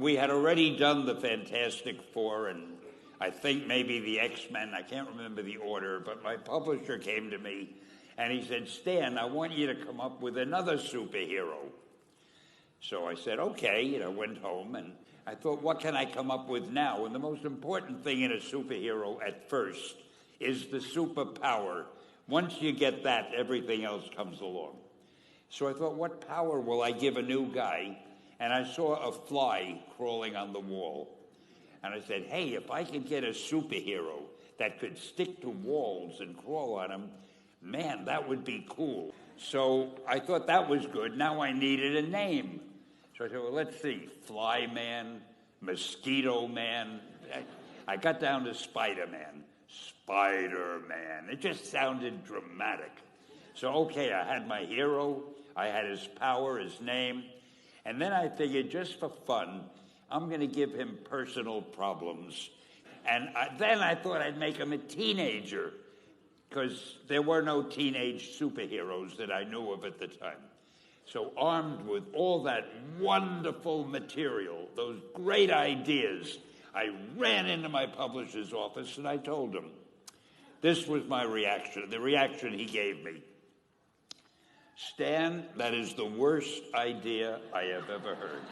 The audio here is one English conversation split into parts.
we had already done the Fantastic Four and I think maybe the X-Men. I can't remember the order, but my publisher came to me and he said, Stan, I want you to come up with another superhero. So I said, okay, went home and I thought, what can I come up with now? And the most important thing in a superhero at first is the superpower. Once you get that, everything else comes along. So I thought, what power will I give a new guy? And I saw a fly crawling on the wall. And I said, hey, if I could get a superhero that could stick to walls and crawl on them, man, that would be cool. So I thought that was good. Now I needed a name. So I said, well, let's see, Fly Man, Mosquito Man. I got down to Spider-Man. Spider-Man. It just sounded dramatic. So, okay, I had my hero. I had his power, his name. And then I figured, just for fun, I'm going to give him personal problems. And then I thought I'd make him a teenager, because there were no teenage superheroes that I knew of at the time. So armed with all that wonderful material, those great ideas, I ran into my publisher's office and I told him. This was my reaction, the reaction he gave me. Stan, that is the worst idea I have ever heard.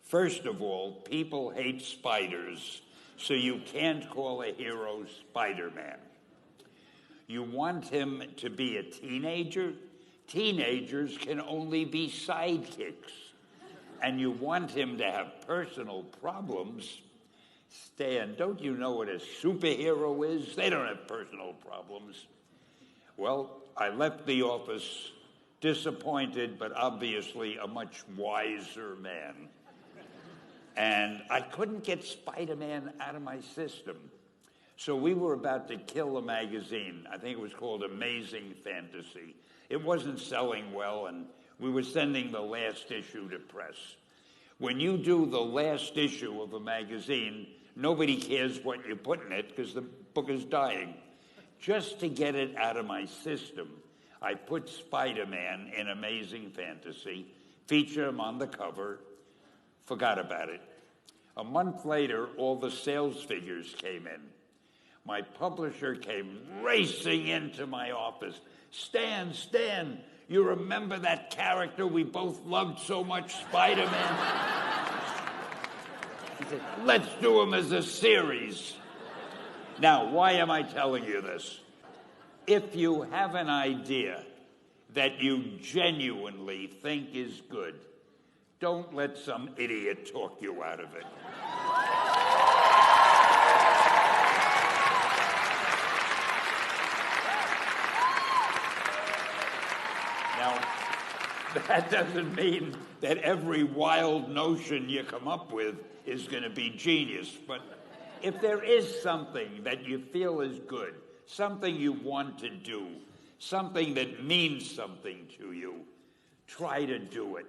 First of all, people hate spiders, so you can't call a hero Spider-Man. You want him to be a teenager? Teenagers can only be sidekicks. And you want him to have personal problems? Stan, don't you know what a superhero is? They don't have personal problems. Well, I left the office disappointed, but obviously a much wiser man. And I couldn't get Spider-Man out of my system. So we were about to kill a magazine. I think it was called Amazing Fantasy. It wasn't selling well, and we were sending the last issue to press. When you do the last issue of a magazine, nobody cares what you put in it because the book is dying. Just to get it out of my system, I put Spider-Man in Amazing Fantasy, featured him on the cover, forgot about it. A month later, all the sales figures came in. My publisher came racing into my office. Stan, you remember that character we both loved so much, Spider-Man? He said, let's do him as a series. Now, why am I telling you this? If you have an idea that you genuinely think is good, don't let some idiot talk you out of it. Now, that doesn't mean that every wild notion you come up with is going to be genius. But if there is something that you feel is good, something you want to do, something that means something to you, try to do it.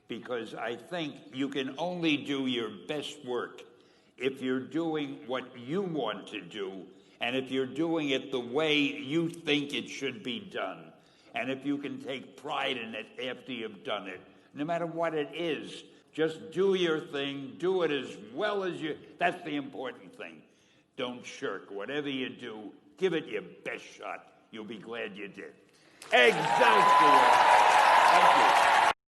Because I think you can only do your best work if you're doing what you want to do, and if you're doing it the way you think it should be done. And if you can take pride in it after you've done it, no matter what it is, just do your thing, do it as well as you, that's the important thing. Don't shirk. Whatever you do, give it your best shot. You'll be glad you did. Excelsior! Thank you.